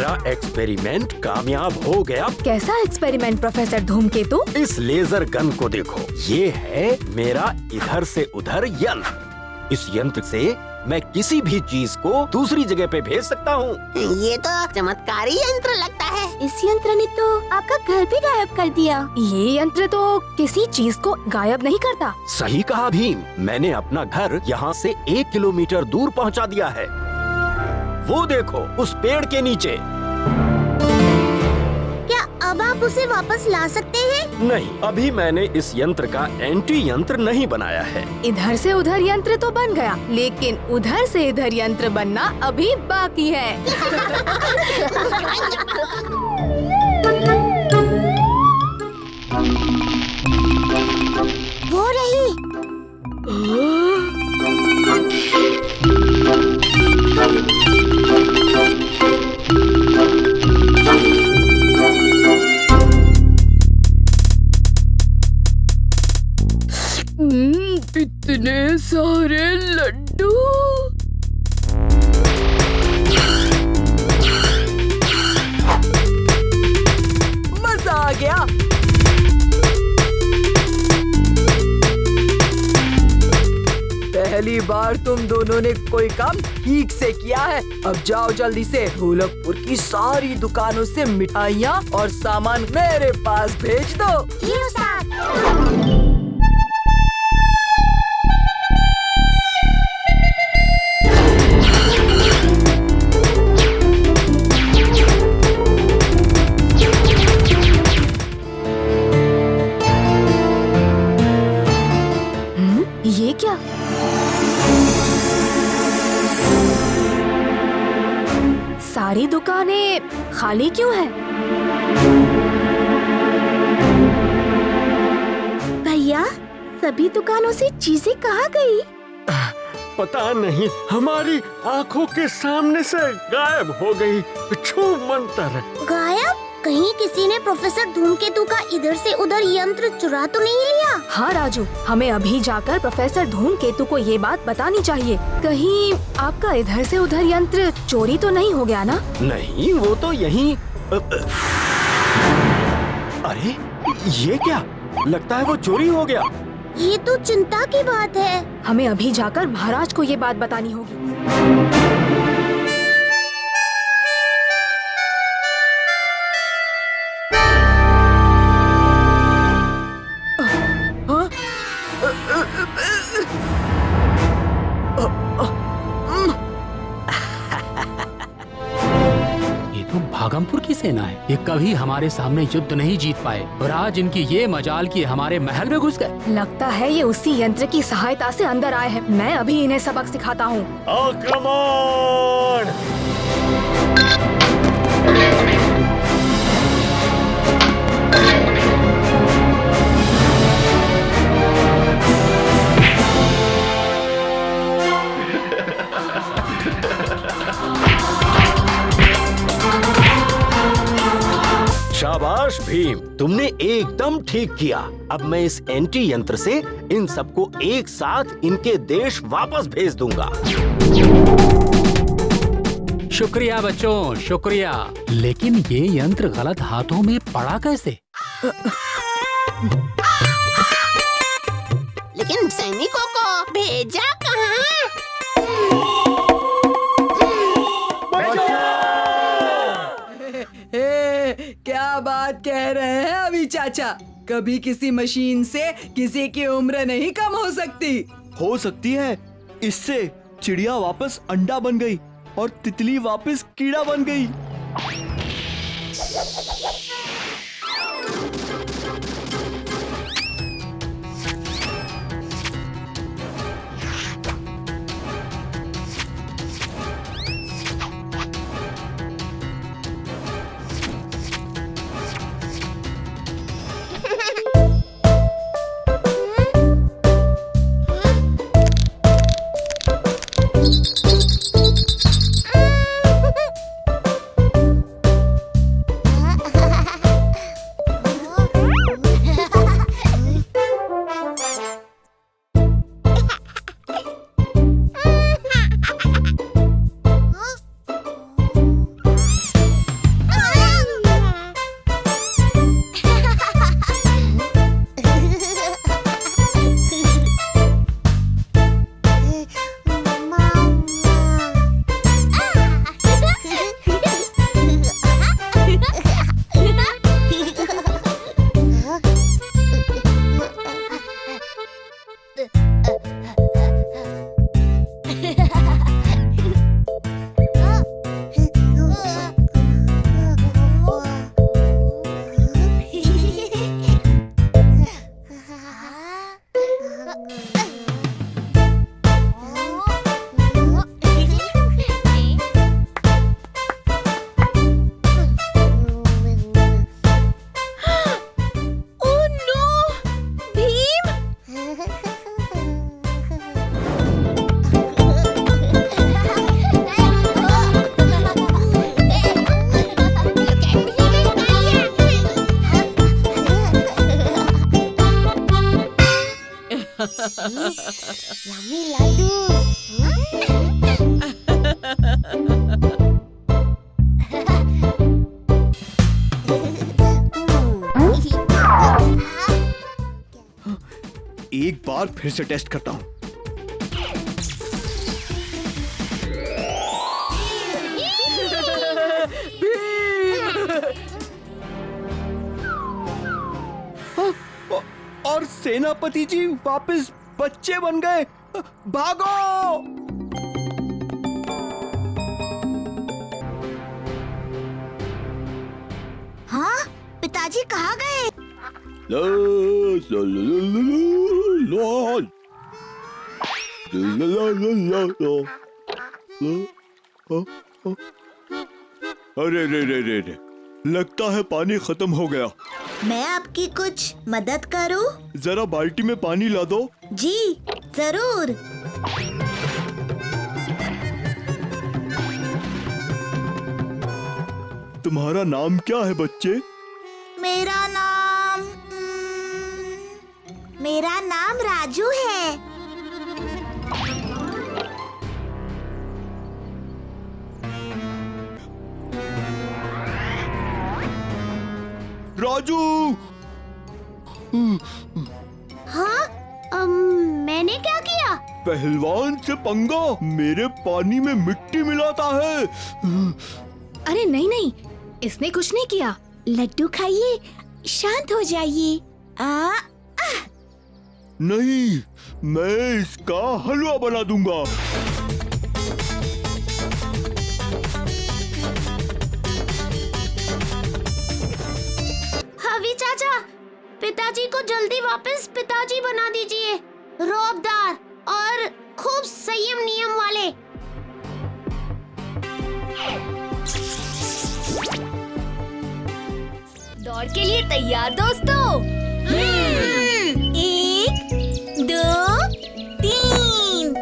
मेरा एक्सपेरिमेंट कामयाब हो गया। कैसा एक्सपेरिमेंट प्रोफेसर धूमकेतु? इस लेजर गन को देखो, ये है मेरा इधर से उधर यंत्र। इस यंत्र से मैं किसी भी चीज को दूसरी जगह पे भेज सकता हूँ। ये तो चमत्कारी यंत्र लगता है। इस यंत्र ने तो आपका घर भी गायब कर दिया। ये यंत्र तो किसी चीज को गायब नहीं करता। सही कहा भीम, मैंने अपना घर यहाँ से 1 किलोमीटर दूर पहुँचा दिया है। वो देखो, उस पेड़ के नीचे। क्या अब आप उसे वापस ला सकते हैं? नहीं, अभी मैंने इस यंत्र का एंटी यंत्र नहीं बनाया है। इधर से उधर यंत्र तो बन गया, लेकिन उधर से इधर यंत्र बनना अभी बाकी है। वो रही। इतने सारे लड्डू। मजा आ गया। पहली बार तुम दोनों ने कोई काम ठीक से किया है। अब जाओ जल्दी से ढोलकपुर की सारी दुकानों से मिठाइयाँ और सामान मेरे पास भेज दो। जी उस्ताद। ये क्या? सारी दुकानें खाली क्यों है? भैया, सभी दुकानों से चीजें कहाँ गई? पता नहीं, हमारी आंखों के सामने से गायब हो गई। छू मंतर। गायब? कहीं किसी ने प्रोफेसर धूमकेतु का इधर से उधर यंत्र चुरा तो नहीं लिया? हाँ राजू, हमें अभी जाकर प्रोफेसर धूमकेतु को ये बात बतानी चाहिए। कहीं आपका इधर से उधर यंत्र चोरी तो नहीं हो गया ना? नहीं, वो तो यहीं। अरे ये क्या? लगता है वो चोरी हो गया। ये तो चिंता की बात है। हमें अभी जाकर महाराज को ये बात बतानी होगी। भागमपुर की सेना है। ये कभी हमारे सामने युद्ध नहीं जीत पाए और आज इनकी ये मजाल कि हमारे महल में घुस गए। लगता है ये उसी यंत्र की सहायता से अंदर आए हैं। मैं अभी इन्हें सबक सिखाता हूँ। आक्रमण! शाबाश भीम, तुमने एकदम ठीक किया। अब मैं इस एंटी यंत्र से इन सबको एक साथ इनके देश वापस भेज दूंगा। शुक्रिया बच्चों, शुक्रिया। लेकिन ये यंत्र गलत हाथों में पड़ा कैसे? लेकिन सैनिकों को भेजा कहाँ? क्या बात कह रहे हैं अभी चाचा? कभी किसी मशीन से किसी की उम्र नहीं कम हो सकती। हो सकती है। इससे चिड़िया वापस अंडा बन गई और तितली वापस कीड़ा बन गई। यम्मी लड्डू। एक बार फिर से टेस्ट करता हूँ। और सेनापति जी वापस बच्चे बन गए। भागो! हाँ, पिताजी कहाँ गए? अरे रे रे रे रे, लगता है पानी खत्म हो गया। मैं आपकी कुछ मदद करूं? जरा बाल्टी में पानी ला दो। जी जरूर। तुम्हारा नाम क्या है बच्चे? मेरा नाम राजू है। राजू! हाँ, मैंने क्या किया? पहलवान से पंगा, मेरे पानी में मिट्टी मिलाता है। अरे नहीं नहीं, इसने कुछ नहीं किया। लड्डू खाइए, शांत हो जाइए। नहीं, मैं इसका हलवा बना दूंगा। हवी चाचा, पिताजी को जल्दी वापस पिताजी बना दीजिए, रौबदार और खूब संयम नियम वाले। दौड़ के लिए तैयार दोस्तों? 1, 2, 3।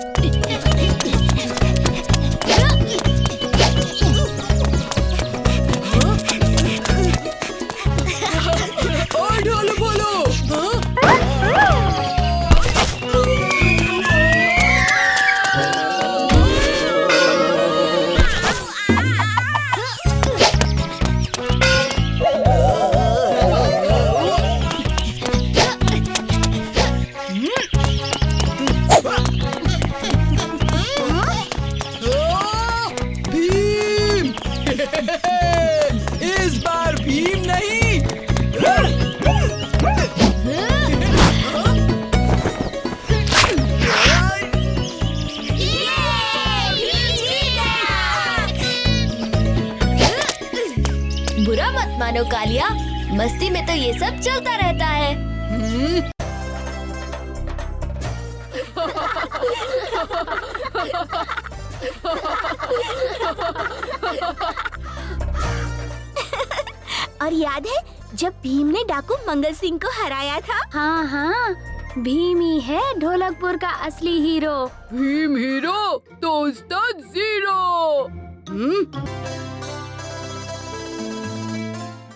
और ढोल बोलो। भीम! इस बार भीम नहीं। बुरा मत मानो कालिया, मस्ती में तो ये सब चलता रहता है। और याद है जब भीम ने डाकू मंगल सिंह को हराया था? हाँ हाँ, भीम ही है ढोलकपुर का असली हीरो। भीम हीरो तो उस्ताद जीरो।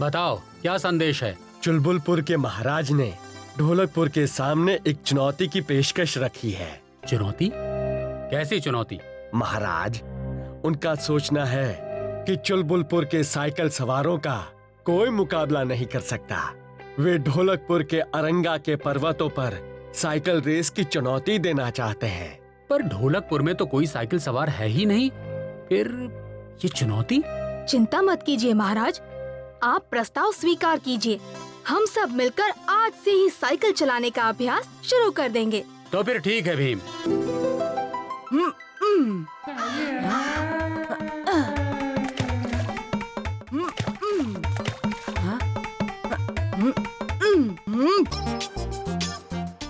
बताओ क्या संदेश है? चुलबुलपुर के महाराज ने ढोलकपुर के सामने एक चुनौती की पेशकश रखी है। चुनौती? कैसी चुनौती? महाराज, उनका सोचना है कि चुलबुलपुर के साइकिल सवारों का कोई मुकाबला नहीं कर सकता। वे ढोलकपुर के अरंगा के पर्वतों पर साइकिल रेस की चुनौती देना चाहते हैं। पर ढोलकपुर में तो कोई साइकिल सवार है ही नहीं, फिर ये चुनौती? चिंता मत कीजिए महाराज, आप प्रस्ताव स्वीकार कीजिए। हम सब मिलकर आज से ही साइकिल चलाने का अभ्यास शुरू कर देंगे। तो फिर ठीक है भीम।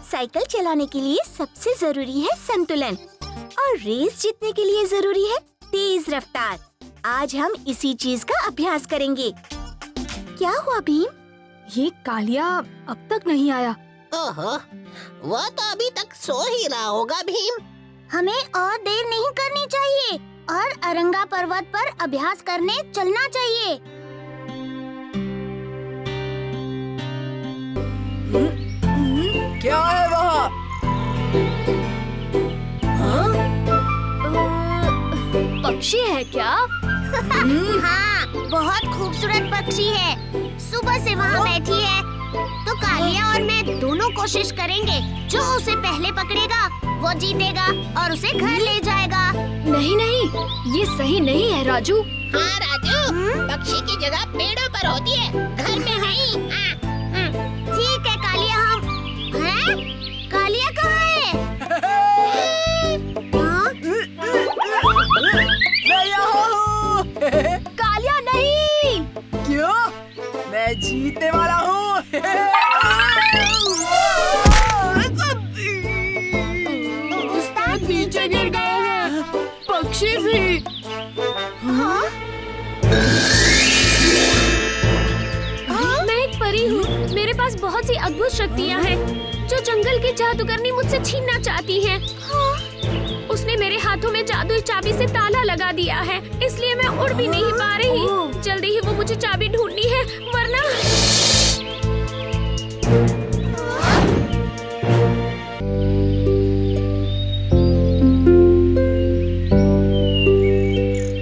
साइकिल चलाने के लिए सबसे जरूरी है संतुलन और रेस जीतने के लिए जरूरी है तेज रफ्तार। आज हम इसी चीज का अभ्यास करेंगे। क्या हुआ भीम? ये कालिया अब तक नहीं आया। ओहो, वो तो अभी तक सो ही रहा होगा भीम। हमें और देर नहीं करनी चाहिए और अरंगा पर्वत पर अभ्यास करने चलना चाहिए। क्या है वहाँ? पक्षी है क्या? हाँ, बहुत खूबसूरत पक्षी है। सुबह से वहाँ बैठी है। तो कालिया और मैं दोनों कोशिश करेंगे। जो उसे पहले पकड़ेगा वो जीतेगा और उसे घर ले जाएगा। नहीं नहीं, ये सही नहीं है राजू। हाँ राजू, पक्षी की जगह पेड़ों पर होती है, घर में नहीं। ठीक है कालिया, हम हैं? कालिया कहाँ है? हाँ? मैं यहाँ हूँ। कालिया नहीं। क्यों? मैं जीतने वाला हूँ। उस्ताद नीचे गिर गए हैं, पक्षी भी। हाँ? मैं एक परी हूँ। मेरे पास बहुत सी अद्भुत शक्तियाँ हैं, जो जंगल की जादूगरनी मुझसे छीनना चाहती है। उसने मेरे हाथों में जादुई चाबी से ताला लगा दिया है, इसलिए मैं उड़ भी नहीं पा रही। जल्दी ही वो मुझे चाबी ढूंढनी है, वरना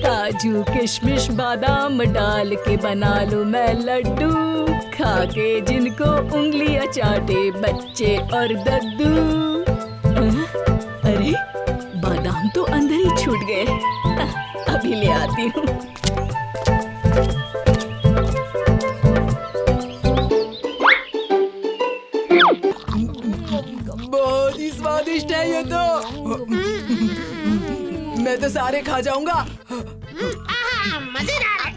काजू किशमिश बादाम डाल के बना लो मैं लड्डू, खा के जिनको उंगलियां चाटे बच्चे और दद्दू। अरे बादाम तो अंदर ही छूट गए, अभी ले आती हूँ। बहुत ही स्वादिष्ट है ये तो। मैं तो सारे खा जाऊंगा। मजेदार।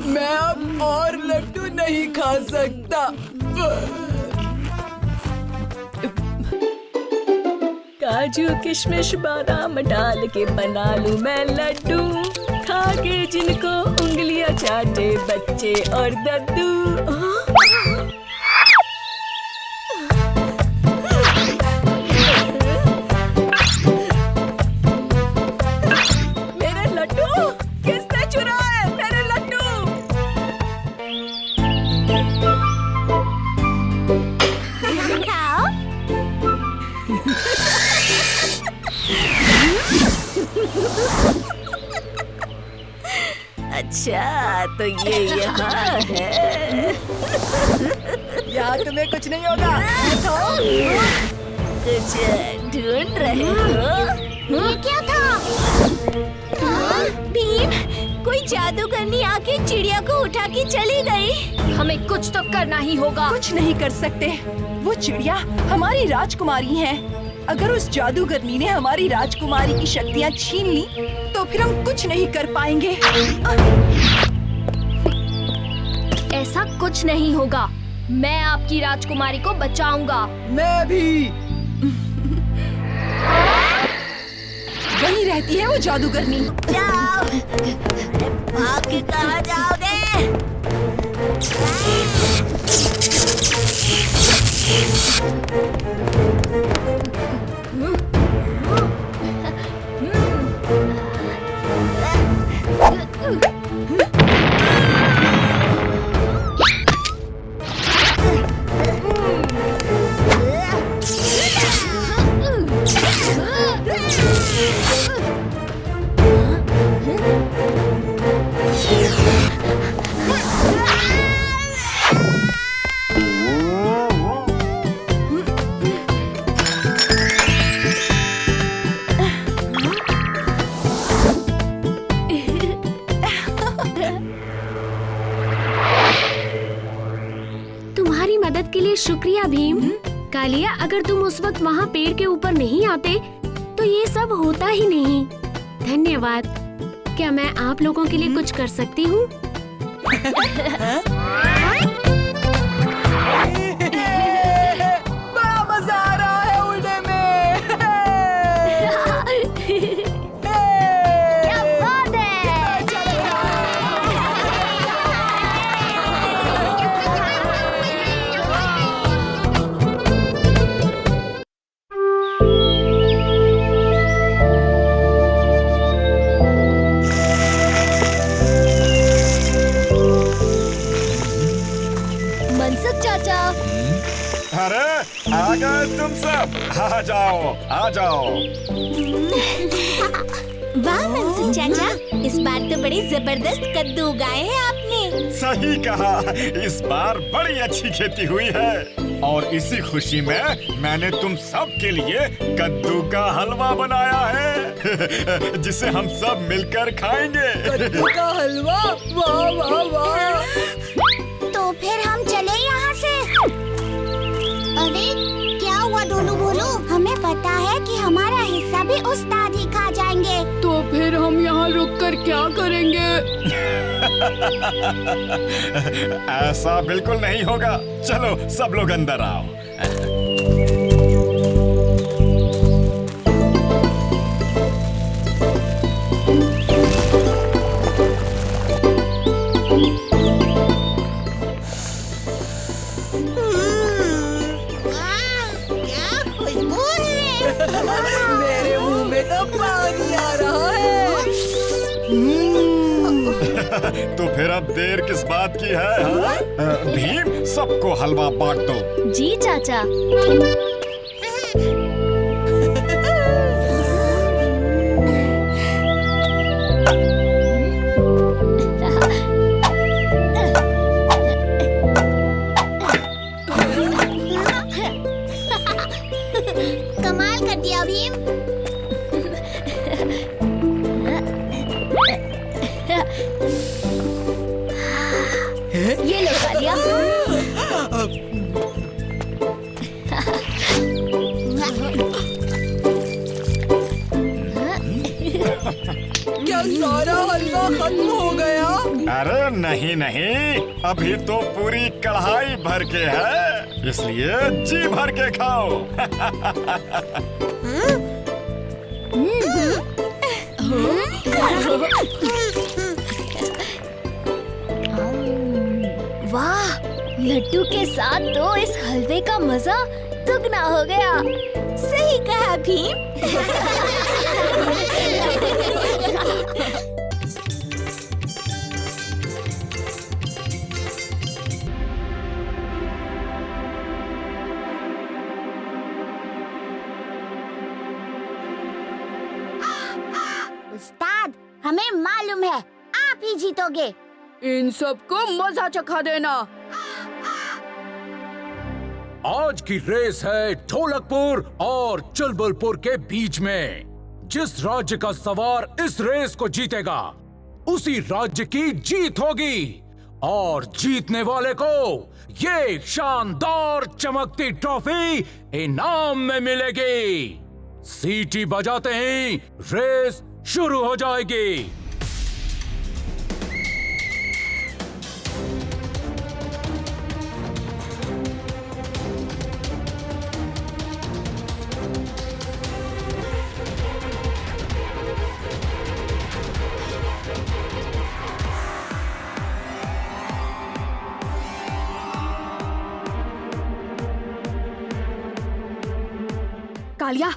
मैं अब और लड्डू नहीं खा सकता। काजू किशमिश बादाम डाल के बना लूं मैं लड्डू, खा के जिनको उंगलियां चाटे बच्चे और दद्दू। मेरे लड्डू किसने चुराए? मेरे लड्डू। खाओ। अच्छा तो ये यहाँ है। यहाँ तुम्हें कुछ नहीं होगा। कुछ ढूंढ रहे हो? ये क्या था? हाँ? भीम, कोई जादूगरनी आके चिड़िया को उठा के चली गई। हमें कुछ तो करना ही होगा। कुछ नहीं कर सकते, वो चिड़िया हमारी राजकुमारी है। अगर उस जादूगरनी ने हमारी राजकुमारी की शक्तियाँ छीन ली तो फिर हम कुछ नहीं कर पाएंगे। ऐसा कुछ नहीं होगा। मैं आपकी राजकुमारी को बचाऊंगा। मैं भी। वहीं रहती है वो जादूगरनी। जाओ, भाग के कहाँ जाओगे? तुम्हारी मदद के लिए शुक्रिया भीम। कालिया, अगर तुम उस वक्त वहाँ पेड़ के ऊपर नहीं आते तो ये सब होता ही नहीं। धन्यवाद। क्या मैं आप लोगों के लिए कुछ कर सकती हूँ? बड़ा मजा आ रहा है उड़ने में। क्या बात है! मनसुख चाचा। अरे आ गए तुम सब, आ जाओ आ जाओ। वाह मनसुख चाचा, इस बार तो बड़े जबरदस्त कद्दू उगाए हैं आपने। सही कहा, इस बार बड़ी अच्छी खेती हुई है और इसी खुशी में मैंने तुम सब के लिए कद्दू का हलवा बनाया है जिसे हम सब मिलकर खाएंगे। कद्दू का हलवा, वाह वाह वाह। तो फिर हम चले यहाँ से। अरे क्या हुआ डोलू भोलू? हमें पता है कि हमारा हिस्सा भी उस्ताद ही खा जाएंगे। तो फिर हम यहाँ रुककर क्या करेंगे? ऐसा बिल्कुल नहीं होगा। चलो सब लोग अंदर आओ। क्या खुशबू है। मेरे मुंह में तो पानी आ रहा है। तो फिर अब देर किस बात की है, हाँ? भीम, सबको हलवा बांट दो। जी चाचा। कमाल कर दिया भीम। ये लो कालिया। क्या सारा हलवा खत्म हो गया? अरे नहीं नहीं, अभी तो पूरी कढ़ाई भर के है, इसलिए जी भर के खाओ। वाह, लड्डू के साथ तो इस हलवे का मजा दुगना हो गया। सही कहा भीम। उस्ताद, हमें मालूम है आप ही जीतोगे। इन सबको मजा चखा देना। आज की रेस है ढोलकपुर और चुलबुलपुर के बीच में। जिस राज्य का सवार इस रेस को जीतेगा, उसी राज्य की जीत होगी और जीतने वाले को ये शानदार चमकती ट्रॉफी इनाम में मिलेगी। सीटी बजाते ही रेस शुरू हो जाएगी। कालिया,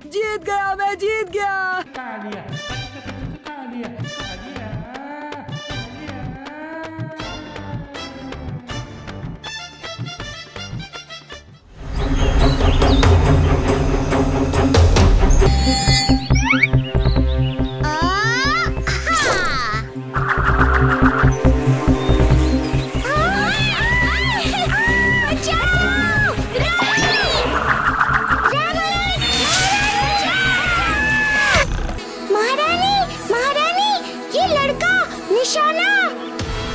जीत गया, मैं जीत गया।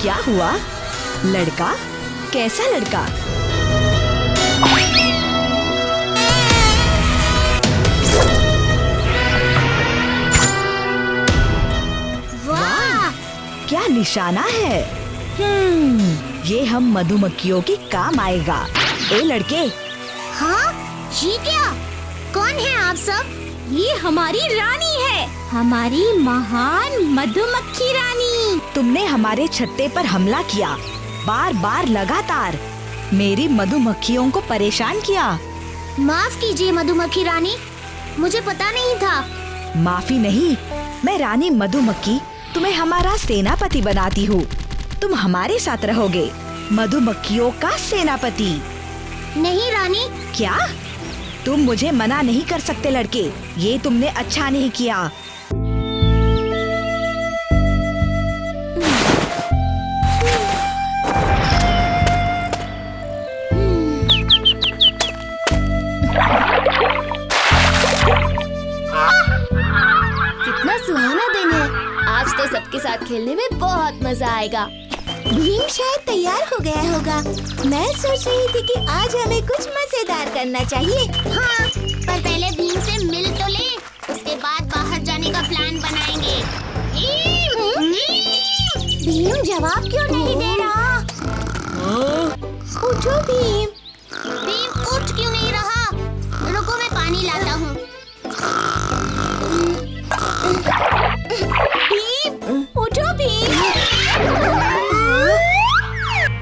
क्या हुआ? लड़का? कैसा लड़का? वाह! क्या निशाना है? ये हम मधुमक्खियों के काम आएगा। ए लड़के। हाँ? ये क्या? कौन है आप सब? ये हमारी रानी है, हमारी महान मधुमक्खी रानी। तुमने हमारे छत्ते पर हमला किया, बार बार लगातार मेरी मधुमक्खियों को परेशान किया। माफ कीजिए मधुमक्खी रानी, मुझे पता नहीं था। माफी नहीं, मैं रानी मधुमक्खी तुम्हें हमारा सेनापति बनाती हूँ। तुम हमारे साथ रहोगे, मधुमक्खियों का सेनापति। नहीं रानी। क्या? तुम मुझे मना नहीं कर सकते लड़के, ये तुमने अच्छा नहीं किया। कितना सुहाना दिन है, आज तो सबके साथ खेलने में बहुत मजा आएगा। भीम शायद तैयार हो गया होगा। मैं सोच रही थी कि आज हमें कुछ मजेदार करना चाहिए। हाँ, पर पहले भीम से मिल तो ले, उसके बाद बाहर जाने का प्लान बनाएंगे। भीम जवाब क्यों नहीं दे रहा? उठो भीम। भीम उठ क्यों नहीं रहा? रुको मैं पानी लाता हूँ। भीम उठो भीम।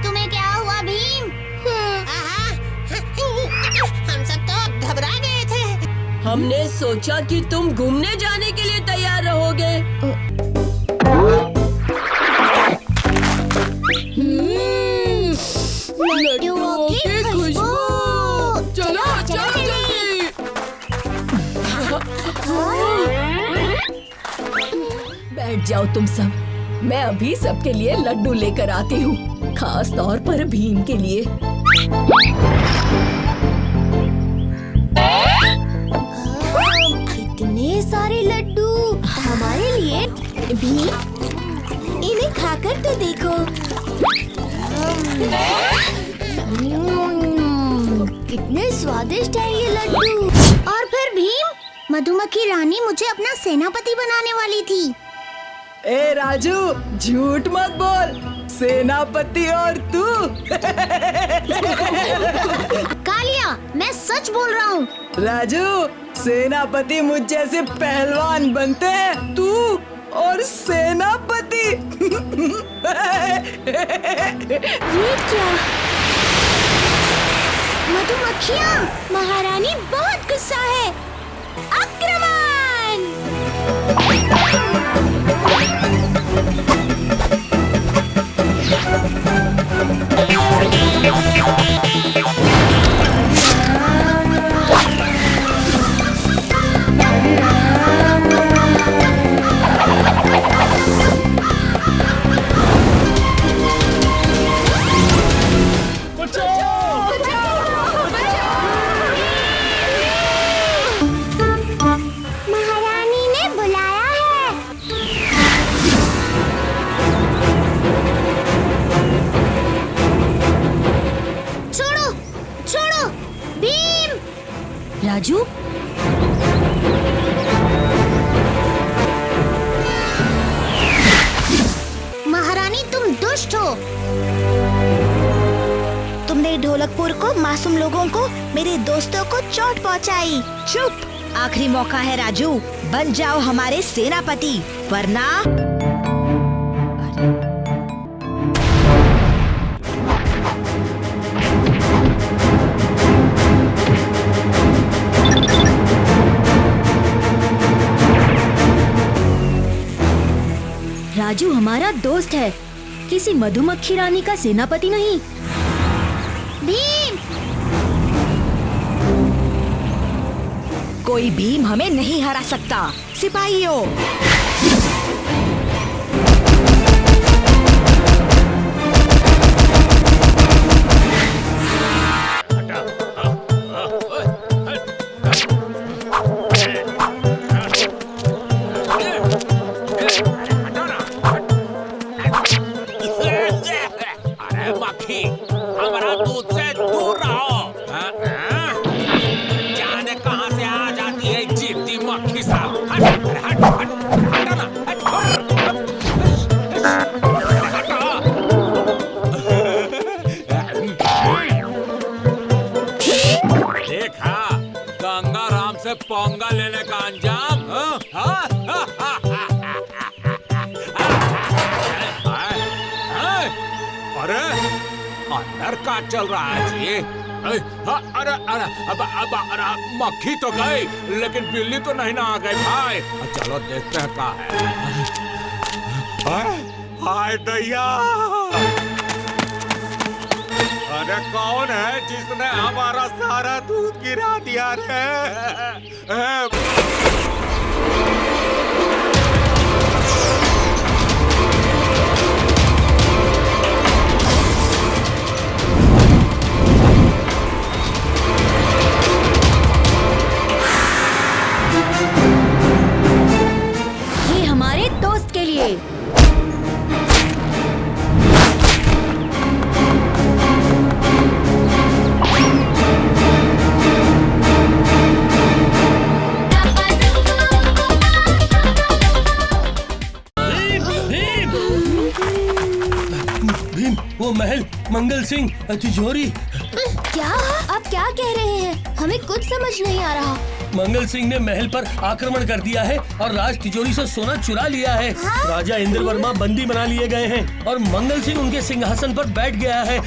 तुम्हें क्या हुआ भीम? हम सब तो घबरा गए थे। हमने सोचा कि तुम घूमने जाने के लिए तैयार रहोगे। लड्डुओं की खुशबू। चलो चलो जल्दी। बैठ जाओ तुम सब, मैं अभी सबके लिए लड्डू लेकर आती हूँ, खास तौर पर भीम के लिए। इतने सारे लड्डू हमारे लिए। भीम, इन्हें खाकर तो देखो। कितने स्वादिष्ट है ये लड्डू। और फिर भीम, मधुमक्खी रानी मुझे अपना सेनापति बनाने वाली थी। ए राजू, झूठ मत बोल, सेनापति और तू। कालिया, मैं सच बोल रहा हूँ। राजू, सेनापति मुझ जैसे पहलवान बनते हैं, तू और सेनापति। ये क्या? मधुमक्खियाँ, महारानी बहुत गुस्सा है। आक्रमण! महारानी ने बुलाया है। छोड़ो, छोड़ो, भीम! राजू, महारानी तुम दुष्ट हो। तुमने ढोलकपुर को, मासूम लोगों को, मेरे दोस्तों को चोट पहुंचाई। चुप! आखिरी मौका है राजू, बन जाओ हमारे सेनापति, वरना। राजू हमारा दोस्त है, किसी मधुमक्खी रानी का सेनापति नहीं। भीम! कोई भीम हमें नहीं हरा सकता। सिपाहियों, अरे मक्खी, हमारा दूध से दूर रहो। जाने कहाँ से आ जाती है जिद्दी मक्खी साहब। हट हट हट। से पोंगा लेने का अंजाम। अरे अंदर का चल रहा है जी? अरे अरे मक्खी तो गई लेकिन बिल्ली तो नहीं ना आ गई भाई। चलो देखते हैं क्या है। हाय दैया, अरे कौन है जिसने हमारा सारा दूध गिरा दिया रे? ये हमारे दोस्त के लिए। वो महल मंगल सिंह तिजोरी। क्या आप क्या कह रहे हैं? हमें कुछ समझ नहीं आ रहा। मंगल सिंह ने महल पर आक्रमण कर दिया है और राज तिजोरी से सोना चुरा लिया है। राजा इंद्र वर्मा बंदी बना लिए गए हैं और मंगल सिंह उनके सिंहासन पर बैठ गया है।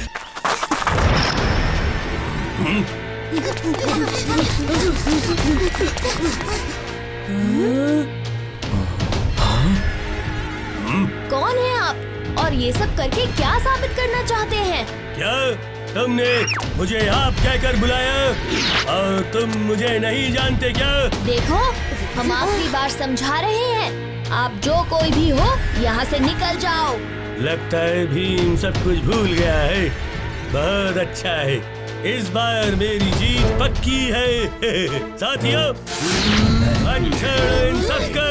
कौन है आप और ये सब करके क्या साबित करना चाहते हैं? क्या तुमने मुझे आप कहकर बुलाया और तुम मुझे नहीं जानते क्या? देखो, हम आखिरी बार समझा रहे हैं, आप जो कोई भी हो यहाँ से निकल जाओ। लगता है भीम सब कुछ भूल गया है। बहुत अच्छा है, इस बार मेरी जीत पक्की है। साथियों, इन सबको।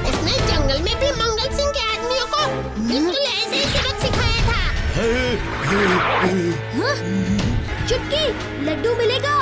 इसने जंगल में भी मंगल सिंह के आदमियों को बिल्कुल ऐसे ही सबक सिखाया था। चुटकी, लड्डू मिलेगा।